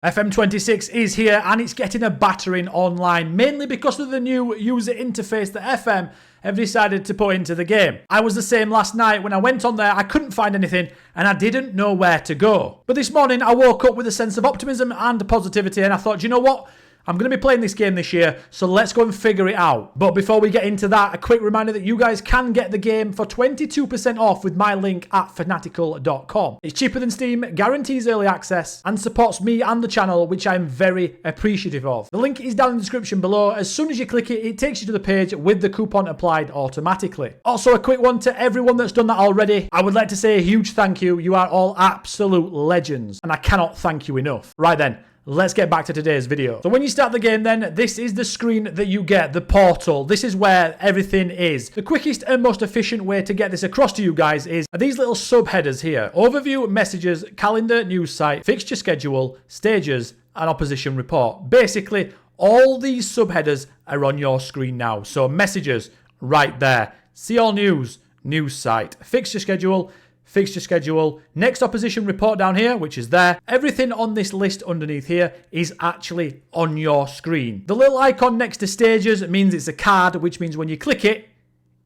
FM26 is here and it's getting a battering online, mainly because of the new user interface that FM have decided to put into the game. I was the same last night. When I went on there, I couldn't find anything and I didn't know where to go. But this morning, I woke up with a sense of optimism and positivity and I thought, you know what? I'm going to be playing this game this year, so let's go and figure it out. But before we get into that, a quick reminder that you guys can get the game for 22% off with my link at fanatical.com. It's cheaper than Steam, guarantees early access, and supports me and the channel, which I'm very appreciative of. The link is down in the description below. As soon as you click it, it takes you to the page with the coupon applied automatically. Also, a quick one to everyone that's done that already. I would like to say a huge thank you. You are all absolute legends, and I cannot thank you enough. Right then. Let's get back to today's video. So when you start the game then, this is the screen that you get, the portal. This is where everything is. The quickest and most efficient way to get this across to you guys is these little subheaders here. Overview, messages, calendar, news site, fixture schedule, stages, and opposition report. Basically, all these subheaders are on your screen now. So messages, right there. See all news, news site, fixture schedule, next opposition report down here, which is there. Everything on this list underneath here is actually on your screen. The little icon next to stages means it's a card, which means when you click it,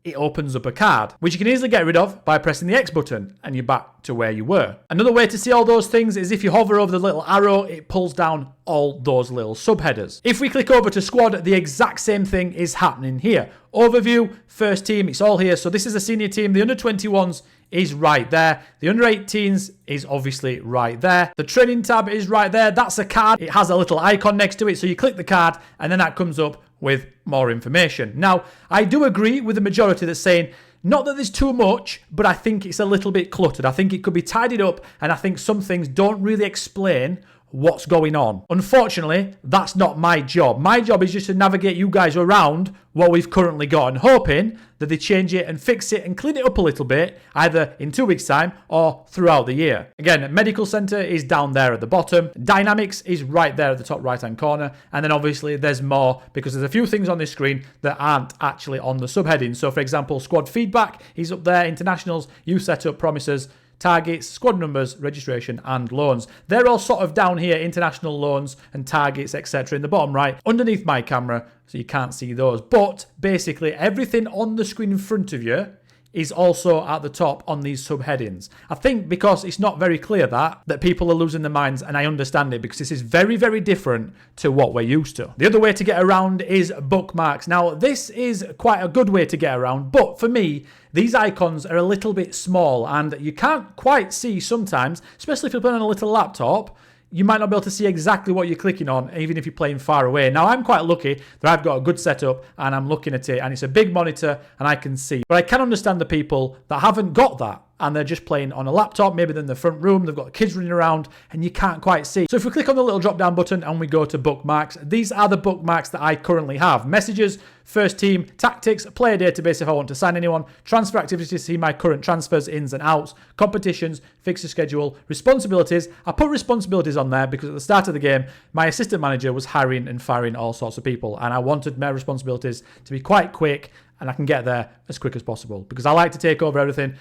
it opens up a card, which you can easily get rid of by pressing the X button and you're back to where you were. Another way to see all those things is if you hover over the little arrow, it pulls down all those little subheaders. If we click over to squad, the exact same thing is happening here. Overview, first team, it's all here. So this is a senior team. The under 21s is right there. The under 18s is obviously right there. The training tab is right there. That's a card. It has a little icon next to it. So you click the card and then that comes up with more information. Now, I do agree with the majority that's saying, not that there's too much, but I think it's a little bit cluttered. I think it could be tidied up and I think some things don't really explain what's going on. Unfortunately, that's not my job. My job is just to navigate you guys around what we've currently got and hoping that they change it and fix it and clean it up a little bit, either in 2 weeks' time or throughout the year. Again, medical center is down there at the bottom. Dynamics is right there at the top right-hand corner. And then obviously there's more because there's a few things on this screen that aren't actually on the subheading. So for example, squad feedback is up there, internationals, youth setup, promises, targets, squad numbers, registration, and loans. They're all sort of down here, international loans and targets, etc. in the bottom right, underneath my camera, so you can't see those. But basically, everything on the screen in front of you is also at the top on these subheadings. I think because it's not very clear that people are losing their minds, and I understand it because this is very, very different to what we're used to. The other way to get around is bookmarks. Now, this is quite a good way to get around, but for me, these icons are a little bit small and you can't quite see sometimes, especially if you're playing on a little laptop, you might not be able to see exactly what you're clicking on, even if you're playing far away. Now, I'm quite lucky that I've got a good setup and I'm looking at it and it's a big monitor and I can see. But I can understand the people that haven't got that and they're just playing on a laptop, maybe they're in the front room, they've got kids running around and you can't quite see. So if we click on the little drop down button and we go to bookmarks, these are the bookmarks that I currently have. Messages, first team, tactics, player database if I want to sign anyone, transfer activity to see my current transfers, ins and outs, competitions, fixture schedule, responsibilities. I put responsibilities on there because at the start of the game, my assistant manager was hiring and firing all sorts of people and I wanted my responsibilities to be quite quick and I can get there as quick as possible because I like to take over everything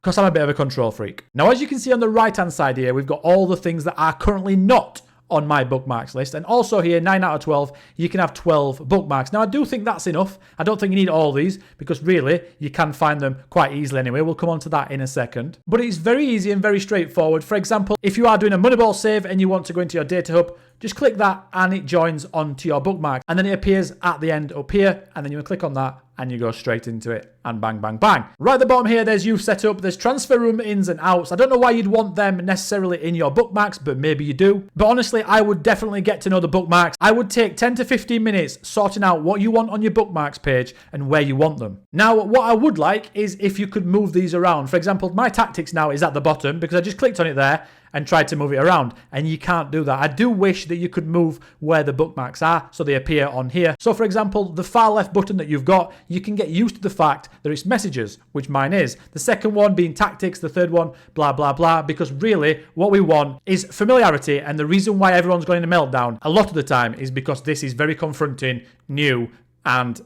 because I'm a bit of a control freak. Now, as you can see on the right-hand side here, we've got all the things that are currently not on my bookmarks list. And also here, 9 out of 12, you can have 12 bookmarks. Now, I do think that's enough. I don't think you need all these because really, you can find them quite easily anyway. We'll come on to that in a second. But it's very easy and very straightforward. For example, if you are doing a Moneyball save and you want to go into your data hub, just click that and it joins onto your bookmark. And then it appears at the end up here. And then you click on that and you go straight into it and bang, bang, bang. Right at the bottom here, there's youth setup. There's transfer room ins and outs. I don't know why you'd want them necessarily in your bookmarks, but maybe you do. But honestly, I would definitely get to know the bookmarks. I would take 10 to 15 minutes sorting out what you want on your bookmarks page and where you want them. Now, what I would like is if you could move these around. For example, my tactics now is at the bottom because I just clicked on it there and tried to move it around, and you can't do that. I do wish that you could move where the bookmarks are so they appear on here. So for example, the far left button that you've got, you can get used to the fact that it's messages, which mine is. The second one being tactics, the third one, blah, blah, blah, because really what we want is familiarity, and the reason why everyone's going to meltdown a lot of the time is because this is very confronting, new, and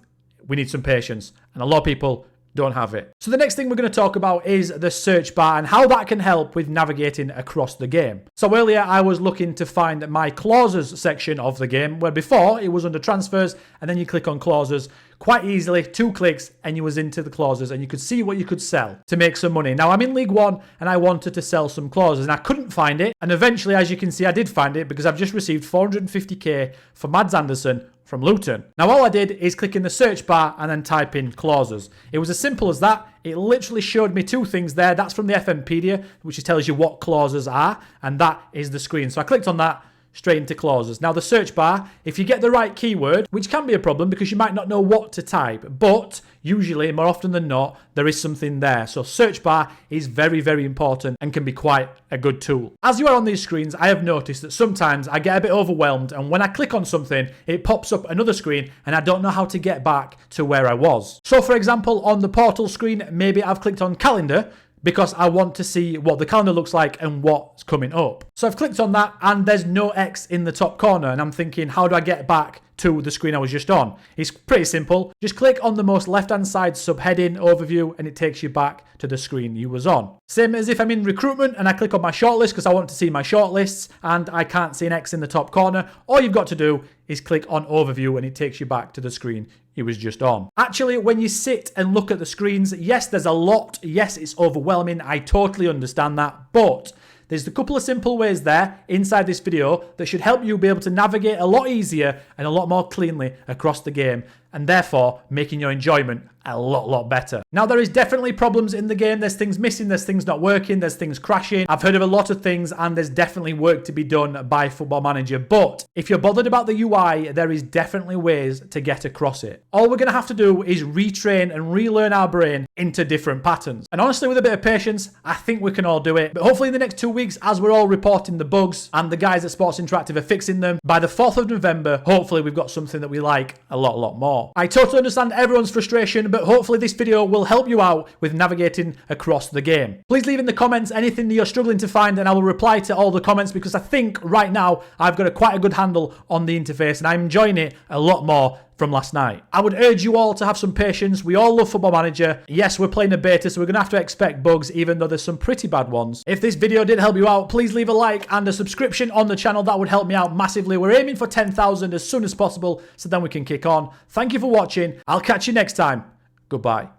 we need some patience. And a lot of people don't have it. So the next thing we're going to talk about is the search bar and how that can help with navigating across the game. So earlier I was looking to find my clauses section of the game, where before it was under transfers, and then you click on clauses. Quite easily, 2 clicks and you was into the clauses and you could see what you could sell to make some money. Now I'm in League 1 and I wanted to sell some clauses and I couldn't find it. And eventually, as you can see, I did find it because I've just received 450k for Mads Anderson from Luton. Now all I did is click in the search bar and then type in clauses. It was as simple as that. It literally showed me 2 things there. That's from the FMpedia, which tells you what clauses are, and that is the screen. So I clicked on that, straight into clauses. Now the search bar, if you get the right keyword, which can be a problem because you might not know what to type, but usually, more often than not, there is something there. So search bar is very, very important and can be quite a good tool. As you are on these screens, I have noticed that sometimes I get a bit overwhelmed, and when I click on something, it pops up another screen and I don't know how to get back to where I was. So for example, on the portal screen, maybe I've clicked on calendar because I want to see what the calendar looks like and what's coming up. So I've clicked on that and there's no X in the top corner, and I'm thinking, how do I get back to the screen I was just on? It's pretty simple. Just click on the most left-hand side subheading overview and it takes you back to the screen you was on. Same as if I'm in recruitment and I click on my shortlist because I want to see my shortlists and I can't see an X in the top corner. All you've got to do is click on overview and it takes you back to the screen you was just on. Actually, when you sit and look at the screens, yes, there's a lot. Yes, it's overwhelming. I totally understand that, but there's a couple of simple ways there inside this video that should help you be able to navigate a lot easier and a lot more cleanly across the game, and therefore making your enjoyment a lot better. Now, there is definitely problems in the game. There's things missing, there's things not working, there's things crashing. I've heard of a lot of things and there's definitely work to be done by Football Manager. But if you're bothered about the UI, there is definitely ways to get across it. All we're going to have to do is retrain and relearn our brain into different patterns. And honestly, with a bit of patience, I think we can all do it. But hopefully in the next 2 weeks, as we're all reporting the bugs and the guys at Sports Interactive are fixing them, by the 4th of November, hopefully we've got something that we like a lot more. I totally understand everyone's frustration, but hopefully this video will help you out with navigating across the game. Please leave in the comments anything that you're struggling to find and I will reply to all the comments, because I think right now I've got quite a good handle on the interface and I'm enjoying it a lot more from last night. I would urge you all to have some patience. We all love Football Manager. Yes, we're playing a beta, so we're going to have to expect bugs, even though there's some pretty bad ones. If this video did help you out, please leave a like and a subscription on the channel. That would help me out massively. We're aiming for 10,000 as soon as possible, so then we can kick on. Thank you for watching. I'll catch you next time. Goodbye.